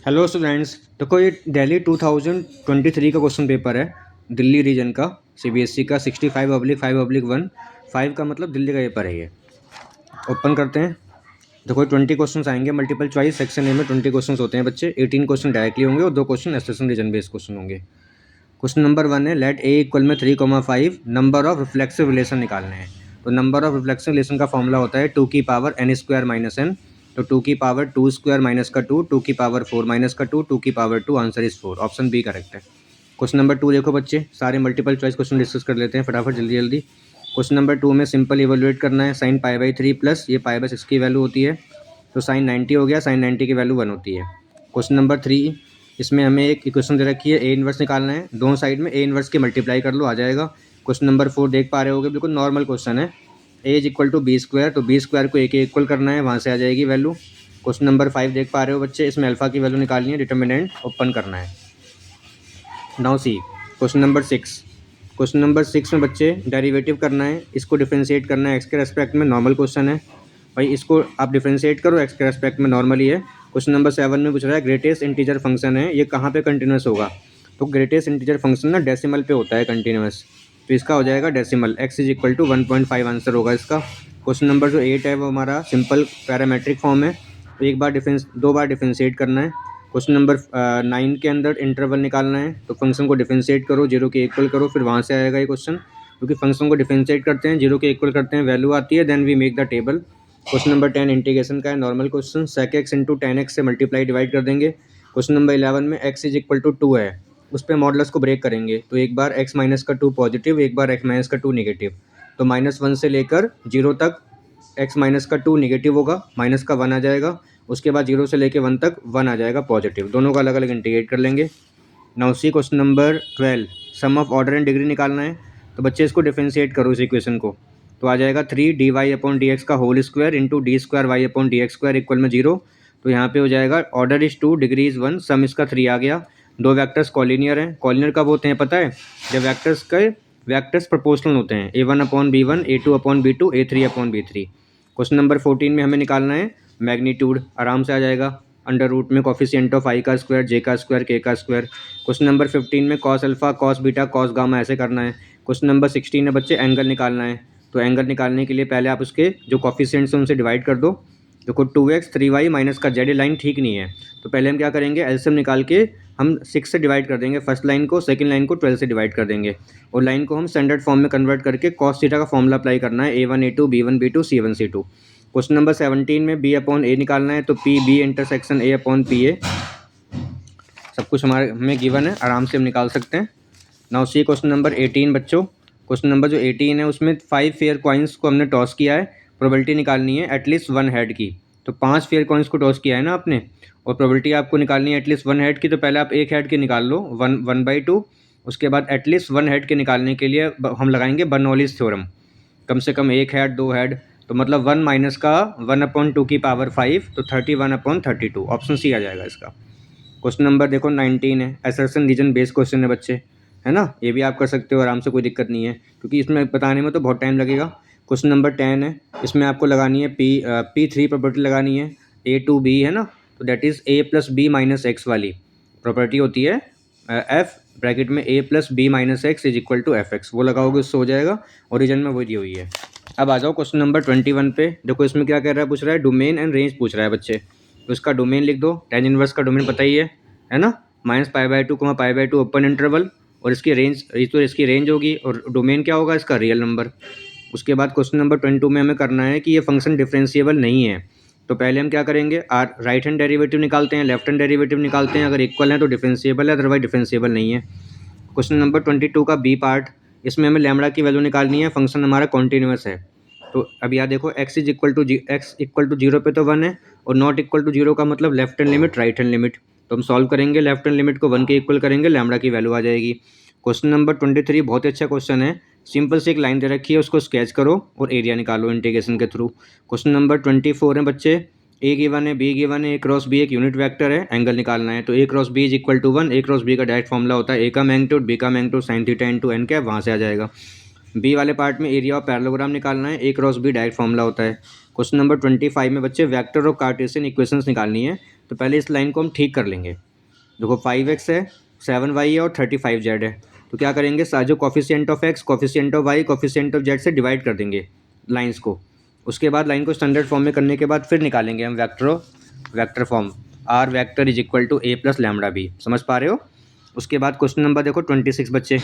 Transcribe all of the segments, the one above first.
Hello students. देखो ये दिल्ली 2023 का क्वेश्चन पेपर है, दिल्ली रीजन का, सीबीएसई का 65/5/1। 5 का मतलब दिल्ली का पेपर है ये। ओपन करते हैं। देखो 20 क्वेश्चन आएंगे मल्टीपल चॉइस। सेक्शन ए में 20 क्वेश्चन होते हैं बच्चे। 18 क्वेश्चन डायरेक्टली होंगे और 2 question assertion reason based question होंगे। क्वेश्चन नंबर 1 है, लेट ए इक्वल में 3,5 नंबर ऑफ रिफ्लेक्सिव रिलेशन निकालने हैं। तो नंबर ऑफ रिफ्लेक्सिव रिलेशन का फॉर्मूला होता है 2 की power n square minus n। तो 2 की पावर 2 स्क्वायर माइनस का 2, 2 की पावर 4 माइनस का 2, 2 की power 2, answer is 4। Option B correct है। क्वेश्चन नंबर 2 देखो बच्चे, सारे मल्टीपल चॉइस क्वेश्चन डिस्कस कर लेते हैं फटाफट जल्दी जल्दी। क्वेश्चन नंबर 2 में सिंपल इवेलुएट करना है। साइन π/3 प्लस ये π/6 की वैल्यू होती है, तो साइन 90 हो गया। साइन 90 की वैल्यू 1 होती है। क्वेश्चन नंबर 3, इसमें हमें एक इक्वेशन दे रखी है, ए इनवर्स निकालना है। दोनों साइड में ए इनवर्स की मल्टीप्लाई कर लो, आ जाएगा। क्वेश्चन नंबर 4 देख पा रहे होगे, बिल्कुल नॉर्मल क्वेश्चन है। A is equal to B square, तो बी स्क्वायर को ए के इक्वल करना है, वहाँ से आ जाएगी वैल्यू। क्वेश्चन नंबर 5 देख पा रहे हो बच्चे, इसमें अल्फा की वैल्यू निकालनी है, डिटर्मिनेंट ओपन करना है। Now see question number 6। Question number 6 में बच्चे डेरिवेटिव करना है, इसको डिफरेंशिएट करना है एक्स के रेस्पेक्ट में। नॉर्मल क्वेश्चन है भाई, इसको आप डिफरेंशिएट करो, एक्स के रेस्पेक्ट में नॉर्मल ही है। क्वेश्चन नंबर 7 में पूछ रहा है ग्रेटेस्ट इंटीजर फंक्शन है, ये कहाँ पे कंटिन्यूस होगा। तो ग्रेटेस्ट इंटीजर फंक्शन ना डेसिमल पे होता है कंटिन्यूस, तो इसका हो जाएगा decimal. x is equal to 1.5 answer होगा इसका। क्वेश्चन नंबर जो 8 है वो हमारा सिंपल पैरामेट्रिक फॉर्म है, तो एक बार दो बार डिफरेंशिएट करना है। क्वेश्चन नंबर 9 के अंदर इंटरवल निकालना है, तो फंक्शन को डिफरेंशिएट करो, 0 के इक्वल करो, फिर वहाँ से आएगा ये क्वेश्चन। क्योंकि फंक्शन को डिफरेंशिएट करते हैं, 0 के इक्वल करते हैं, वैल्यू आती है, then we make the table. Question number 10 integration का है, normal question. sec x into 10x से मल्टीप्लाई डिवाइड कर देंगे। क्वेश्चन नंबर 11 में x इज इक्वल टू 2 है, उस पर मॉडल्स को ब्रेक करेंगे, तो एक बार x माइनस का 2 पॉजिटिव, एक बार x माइनस का 2 नेगेटिव। तो -1 से लेकर 0 तक x माइनस का 2 नेगेटिव होगा, माइनस का 1 आ जाएगा। उसके बाद 0 से लेकर 1 तक 1 आ जाएगा पॉजिटिव, दोनों का अलग अलग इंटीग्रेट कर लेंगे। Now see question number 12, sum of order and degree निकालना है। तो बच्चे इसको डिफरेंशिएट करो इस इक्वेशन को, तो आ जाएगा 3 dy/dx का whole square into d²y/dx² equal में 0। तो यहाँ पे हो जाएगा ऑर्डर इज 2, डिग्री इज 1, सम इसका 3 आ गया। दो वैक्टर्स कॉलिनियर हैं। कॉलिनियर कब होते हैं पता है, जब वैक्टर्स प्रोपोर्शनल होते हैं, a1/b1, a2/b2, a3/b3। Question number 14 में हमें निकालना है मैग्नीट्यूड, आराम से आ जाएगा। अंडर रूट में कॉफिशिएंट ऑफ i का स्क्वायर, j का स्क्वायर, k का स्क्वायर। क्वेश्चन नंबर 15 में cos alpha, cos beta, cos gamma ऐसे करना है। क्वेश्चन नंबर 16 में बच्चे एंगल निकालना है, तो एंगल निकालने के लिए पहले आप उसके जो कॉफिशिएंट्स हैं उनसे डिवाइड कर दो। देखो 2x 3y माइनस का z, लाइन ठीक नहीं है, तो पहले हम क्या करेंगे, एलसीएम निकाल के हम 6 से डिवाइड कर देंगे फर्स्ट लाइन को, सेकंड लाइन को 12 से डिवाइड कर देंगे, और लाइन को हम स्टैंडर्ड फॉर्म में कन्वर्ट करके कॉस थीटा का फॉर्मूला अप्लाई करना है, a1 a2 b1 b2 c1 c2। Question number 17 में b/a निकालना है, तो p b इंटरसेक्शन a/pa सब कुछ हमें गिवन है, आराम से हम निकाल सकते हैं। नाउ सी क्वेश्चन नंबर 18 बच्चों। क्वेश्चन नंबर जो 18 है उसमें 5 फेयर कॉइन्स को हमने टॉस किया है, प्रोबेबिलिटी निकालनी है एटलीस्ट 1 हेड की। तो 5 फेयर कॉइन्स को टॉस किया है ना आपने, और प्रोबेबिलिटी आपको निकालनी है एटलीस्ट 1 हेड की। तो पहले आप 1 हेड की निकाल लो, 1/2। उसके बाद एटलीस्ट 1 हेड के निकालने के लिए हम लगाएंगे बर्नौलीज़ थ्योरम, कम से कम 1 हेड 2 हेड, तो मतलब 1 माइनस का 1/2 की पावर 5, तो 31/32। ऑप्शन सी आ जाएगा इसका। क्वेश्चन नंबर देखो 19 है, असर्शन रीजन बेस्ड क्वेश्चन है बच्चे, है ना, ये भी आप कर सकते हो आराम से, कोई दिक्कत नहीं है, क्योंकि इसमें बताने में तो बहुत टाइम लगेगा। क्वेश्चन नंबर 10 है, इसमें आपको लगानी है P3 प्रॉपर्टी लगानी है, A2B है ना, तो दैट इज़ A+B-X वाली प्रॉपर्टी होती है, F ब्रैकेट में A+B-X is equal to FX, वो लगाओगे उससे हो जाएगा, ओरिजिन में वो दी हुई है। अब आ जाओ क्वेश्चन नंबर 21 पे। देखो इसमें क्या कह रहा है, पूछ रहा है डोमेन एंड रेंज पूछ रहा है बच्चे, तो इसका डोमेन लिख दो। tan इनवर्स का डोमेन पता ही है ना, -π/2, π/2 ओपन इंटरवल, और इसकी रेंज, तो इसकी रेंज होगी, और डोमेन क्या होगा इसका, रियल नंबर। उसके बाद क्वेश्चन नंबर 22 में हमें करना है कि ये फंक्शन डिफरेंशिएबल नहीं है, तो पहले हम क्या करेंगे, राइट हैंड डेरिवेटिव निकालते हैं, लेफ्ट हैंड डेरिवेटिव निकालते हैं, अगर इक्वल है तो डिफरेंशिएबल है, अदरवाइज डिफरेंशिएबल नहीं है। क्वेश्चन नंबर 22 का बी पार्ट, इसमें हमें लैम्बडा की वैल्यू निकालनी है, फंक्शन हमारा कॉन्टीन्यूअस है। तो अब यहाँ देखो x इक्वल टू 0 पे तो 1 है, और नॉट इक्वल टू 0 का मतलब left hand limit right hand limit, तो हम सॉल्व करेंगे, लेफ्ट हैंड लिमिट को 1 के इक्वल करेंगे, लैम्बडा की वैल्यू आ जाएगी। क्वेश्चन नंबर 23 बहुत ही अच्छा क्वेश्चन है, सिंपल से एक लाइन दे रखी है, उसको स्केच करो और एरिया निकालो इंटीग्रेशन के थ्रू। क्वेश्चन नंबर 24 है बच्चे, ए गिवन है, बी गिवन है, ए क्रॉस बी एक यूनिट वेक्टर है, एंगल निकालना है, तो A cross B is equal to 1, A cross B का डायरेक्ट फॉर्मूला होता है ए का मैग्नीट्यूड, बी का magnitude sine theta into n क्या, वहाँ से आ जाएगा। बी वाले पार्ट में एरिया ऑफ पैरेललोग्राम निकालना है, A cross B direct formula होता है। क्वेश्चन नंबर 25 में बच्चे वेक्टर ऑफ कार्टेशियन इक्वेशंस निकालनी है, तो पहले इस लाइन को हम ठीक कर लेंगे। देखो 5x है, 7y है और 35z है। तो क्या करेंगे, जो coefficient of x, coefficient of y, coefficient of z से डिवाइड कर देंगे लाइंस को। उसके बाद लाइन को स्टैंडर्ड फॉर्म में करने के बाद फिर निकालेंगे हम vector form, r vector is equal to a plus lambda B. समझ पा रहे हो। उसके बाद क्वेश्चन नंबर देखो 26 बच्चे।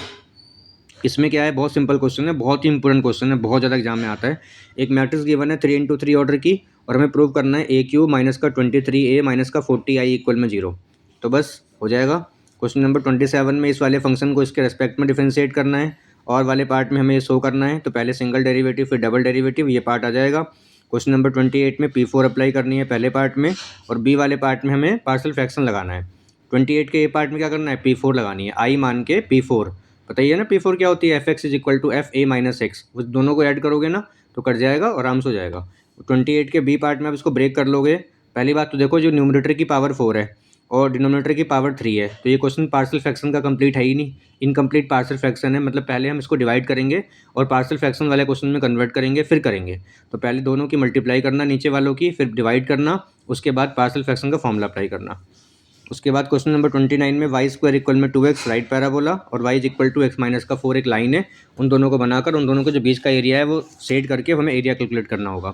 इसमें क्या है, बहुत सिंपल क्वेश्चन है, बहुत ही इंपॉर्टेंट क्वेश्चन है, बहुत ज़्यादा एग्जाम में आता है। एक मैट्रिक्स गिवन है 3x3 ऑर्डर की, और हमें प्रूव करना है a³ माइनस का 23a माइनस का 40i इक्वल में 0। तो बस हो जाएगा। क्वेश्चन नंबर 27 में इस वाले फंक्शन को इसके रेस्पेक्ट में डिफरेंशिएट करना है, और वाले पार्ट में हमें ये शो करना है। तो पहले सिंगल डेरिवेटिव फिर डबल डेरिवेटिव, ये पार्ट आ जाएगा। क्वेश्चन नंबर 28 में P4 अप्लाई करनी है पहले पार्ट में, और बी वाले पार्ट में हमें पार्शियल फ्रैक्शन लगाना है। 28 के ए पार्ट में क्या करना है, P4 लगानी है, आई मान के P4। बताइए ना P4 क्या होती है, fx is equal to F A minus X. उस दोनों को ऐड करोगे ना तो कट जाएगा और आराम से हो जाएगा। 28 के बी पार्ट में आप इसको ब्रेक कर लोगे। पहली बात तो देखो, जो न्यूमरेटर की पावर 4 है और डिनोमिनेटर की पावर 3 है, तो ये क्वेश्चन पार्शियल फ्रैक्शन का कंप्लीट है ही नहीं, इनकम्प्लीट पार्शियल फ्रैक्शन है। मतलब पहले हम इसको डिवाइड करेंगे और पार्शियल फ्रैक्शन वाले क्वेश्चन में कन्वर्ट करेंगे, फिर करेंगे। तो पहले दोनों की मल्टीप्लाई करना, नीचे वालों की, फिर डिवाइड करना, उसके बाद पार्शियल फ्रैक्शन का फॉर्मूला अप्लाई करना। उसके बाद क्वेश्चन नंबर 29 में y² इक्वल में 2x राइट पैराबोला और y is equal to x minus का 4 एक लाइन है। उन दोनों को बनाकर उन दोनों के जो बीच का एरिया है वो सेट करके हमें एरिया कैलकुलेट करना होगा।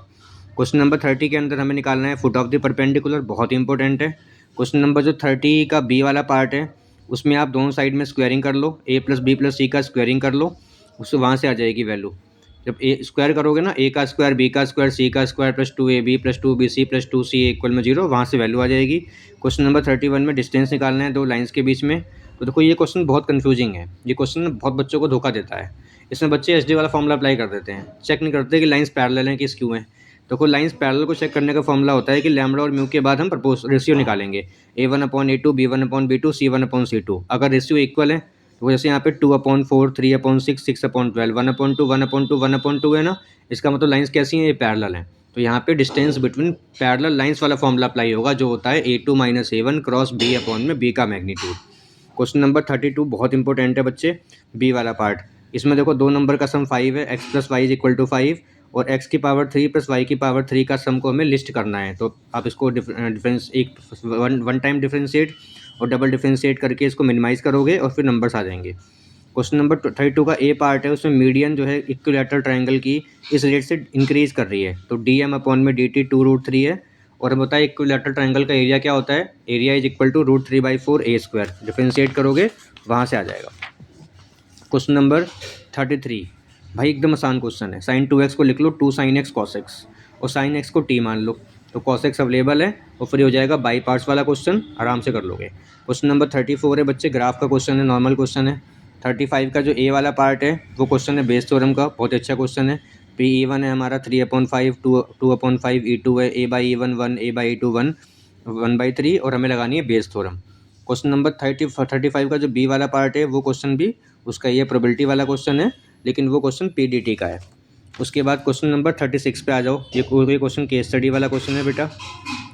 क्वेश्चन नंबर 30 के अंदर हमें निकालना है फुट ऑफ द परपेंडिकुलर, बहुत ही इंपॉर्टेंट है। क्वेश्चन नंबर जो 30 का बी वाला पार्ट है, उसमें आप दोनों साइड में स्क्वायरिंग कर लो, a प्लस बी प्लस सी का स्क्वायरिंग कर लो, उससे वहाँ से आ जाएगी वैल्यू। जब ए स्क्वायर करोगे ना, a का स्क्वायर बी का स्क्वायर सी का square plus 2ab plus 2bc plus 2c equal में 0, वहाँ से वैल्यू आ जाएगी। क्वेश्चन नंबर 31 में डिस्टेंस निकालना है दो लाइंस के बीच में। तो देखो ये क्वेश्चन बहुत कंफ्यूजिंग है, ये क्वेश्चन बहुत बच्चों को धोखा देता है। इसमें बच्चे एसडी वाला फॉर्मूला अप्लाई कर देते हैं, चेक नहीं करते कि लाइंस पैरेलल हैं कि स्क्यू हैं। देखो लाइंस पैरेलल को चेक करने का फॉर्मूला होता है कि लैम्बडा और म्यू के बाद हम प्रपोज रेशियो निकालेंगे, a1/a2 b1/b2 c1/c2। अगर रेशियो इक्वल है तो जैसे यहाँ पे 2/4 3/6 6/12 1/2 1/2 1/2 है ना, इसका मतलब लाइंस कैसी हैं, ये पैरेलल हैं। तो यहाँ पे डिस्टेंस बिटवीन पैरेलल लाइंस वाला फॉर्मूला अप्लाई होगा, जो होता है a2 minus a1 cross b upon में b का मैग्नीट्यूड। क्वेश्चन नंबर 32 बहुत इंपॉर्टेंट है बच्चे, बी वाला पार्ट। इसमें देखो दो नंबर का सम 5 है, x plus Y is equal to 5, और x की पावर 3 प्लस y की पावर 3 का सम को हमें लिस्ट करना है। तो आप इसको डिफरेंस एक वन टाइम डिफरेंशिएट और डबल डिफरेंशिएट करके इसको मिनिमाइज़ करोगे और फिर नंबर्स आ जाएंगे। क्वेश्चन नंबर 32 का ए पार्ट है, उसमें मीडियन जो है इक्विलैटरल ट्रायंगल की इस रेट से इंक्रीज कर रही है। तो dm अपॉन में dt 2√3 है, और हम बताए इक्विलैटरल ट्रायंगल का एरिया क्या होता है, area is equal to √3/4 a²। Differentiate करोगे वहाँ से आ जाएगा। क्वेश्चन नंबर 33 भाई एकदम आसान क्वेश्चन है। sin 2x को लिख लो 2 sin x cos x, और sin x को t मान लो, तो cos x अवेलेबल है और फिर हो जाएगा बाई पार्ट्स वाला क्वेश्चन, आराम से कर लोगे। क्वेश्चन नंबर 34 है बच्चे, ग्राफ का क्वेश्चन है, नॉर्मल क्वेश्चन है। 35 का जो ए वाला पार्ट है वो क्वेश्चन है बेस थ्योरम का, बहुत अच्छा क्वेश्चन है। P(E1) है हमारा 3/5 2/5 E2 है, a/E1 1 a/E2 1 1/3, और हमें लगानी है बेस थ्योरम। क्वेश्चन नंबर 35 का जो बी वाला पार्ट है वो क्वेश्चन भी उसका ये प्रोबेबिलिटी वाला क्वेश्चन है, लेकिन वो क्वेश्चन PDT का है। उसके बाद क्वेश्चन नंबर 36 पे आ जाओ। ये क्वेश्चन केस स्टडी वाला क्वेश्चन है बेटा,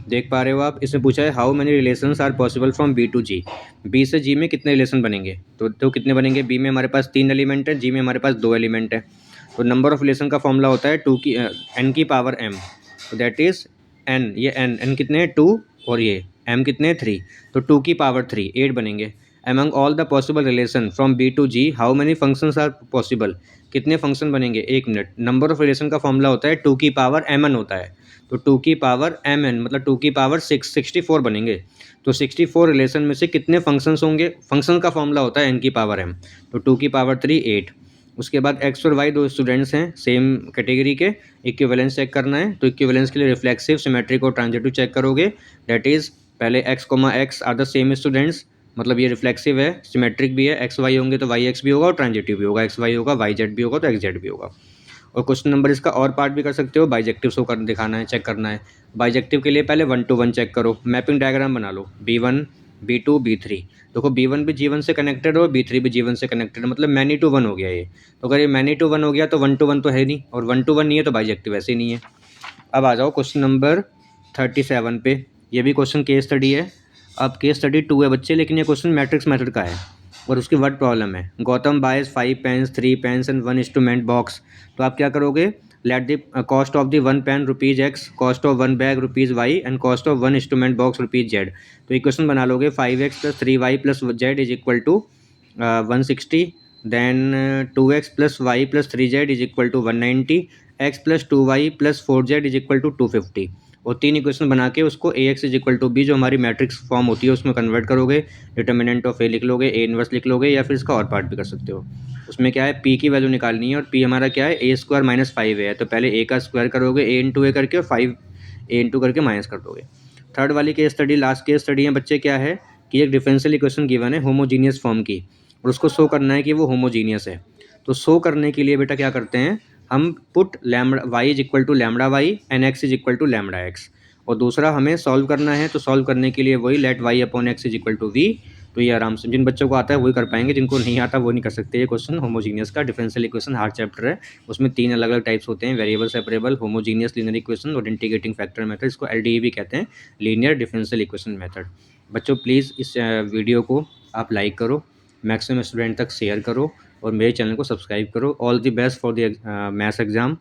देख पा रहे हो आप। इसमें पूछा है how many relations are possible from B to G, बी से जी में कितने रिलेशन बनेंगे। तो कितने बनेंगे, बी में हमारे पास 3 एलिमेंट है, जी में हमारे पास 2 एलिमेंट है। तो नंबर ऑफ रिलेशन का फॉर्मूला होता है n की पावर m, तो दैट इज n, ये n कितने हैं 2, और ये m कितने हैं 3, तो 2 की पावर 3 8 बनेंगे। Among all the possible relation from B to G, how many functions are possible? कितने फंक्शन बनेंगे, एक मिनट। नंबर ऑफ रिलेशन का फॉर्मूला होता है 2 की पावर mn होता है, तो 2 की पावर mn मतलब 2 की पावर 64 बनेंगे। तो 64 रिलेशन में से कितने फंक्शंस होंगे, फंक्शन का फॉर्मूला होता है n की पावर m, तो 2 की पावर 3 8। उसके बाद x और y दो स्टूडेंट्स हैं सेम कैटेगरी के, इक्विवेलेंस चेक करना है। तो इक्विवेलेंस के लिए रिफ्लेक्सिव, सिमेट्रिक और ट्रांजिटिव चेक करोगे। दैट इज़ पहले x, are the same students, मतलब ये रिफ्लेक्सिव है, सिमेट्रिक भी है, एक्स वाई होंगे तो वाई एक्स भी होगा और ट्रांजिटिव भी होगा, एक्स वाई होगा, वाई जेड भी होगा तो एक्स जेड भी होगा। और क्वेश्चन नंबर इसका और पार्ट भी कर सकते हो, बाइजेक्टिव शो कर दिखाना है, चेक करना है। बाइजेक्टिव के लिए पहले 1 to 1 चेक करो, मैपिंग डायग्राम बना लो, B1 B2 B3। देखो B1 भी G1 से कनेक्टेड हो, B3 भी G1 से कनेक्टेड, मतलब मैनी टू वन हो गया ये। तो अगर ये मैनी टू वन हो गया तो 1 to 1 तो है नहीं, और 1 to 1 नहीं है तो बाइजेक्टिव ऐसे ही नहीं है। अब आ जाओ क्वेश्चन नंबर 37 पे, ये भी क्वेश्चन केस स्टडी है। अब केस स्टडी 2 है बच्चे, लेकिन ये क्वेश्चन मैट्रिक्स मेथड का है और उसकी वर्ड प्रॉब्लम है। Gautam buys 5 pens 3 pens and 1 instrument box. तो आप क्या करोगे, let the cost of the one pen rupees X, cost of one bag rupees Y and cost of one instrument box rupees Z. तो equation बना लोगे 5x plus 3y plus Z is equal to 160, then 2x plus Y plus 3z is equal to 190, x plus 2y plus 4z is equal to 250। और तीन equation बना के उसको A X is equal to B जो हमारी matrix form होती है उसमें कन्वर्ट करोगे, डिटर्मिनेंट ऑफ ए लिख लोगे, ए इनवर्स लिख लोगे, या फिर इसका और पार्ट भी कर सकते हो। उसमें क्या है, पी की वैल्यू निकालनी है और पी हमारा क्या है, ए स्क्वायर माइनस 5 है, तो पहले ए का स्क्वायर करोगे ए इंटू ए करके और 5 ए इंटू करके माइनस कर दोगे। थर्ड वाली case study, last case study है बच्चे, क्या है कि एक डिफरेंशियल इक्वेशन गिवन है होमोजीनियस फॉर्म की और उसको शो करना है कि वो होमोजीनियस है। तो शो करने के लिए बेटा क्या करते हैं, हम put lambda Y is equal to lambda Y and X is equal to lambda X. और दूसरा हमें सॉल्व करना है, तो सॉल्व करने के लिए वही let Y upon X is equal to V. तो ये आराम से जिन बच्चों को आता है वही कर पाएंगे, जिनको नहीं आता वो नहीं कर सकते। ये क्वेश्चन होमोजीनियस का डिफरेंशियल इक्वेशन हार्ड चैप्टर है, उसमें 3 अलग अलग टाइप्स होते हैं, variable separable, homogeneous linear equation और इंटीग्रेटिंग फैक्टर मेथड। इसको एलडीई भी कहते हैं, लीनियर डिफरेंशियल इक्वेशन मेथड। बच्चों प्लीज़ इस वीडियो को आप लाइक करो, मैक्सिमम स्टूडेंट तक शेयर करो और मेरे चैनल को सब्सक्राइब करो। All the best for the maths exam.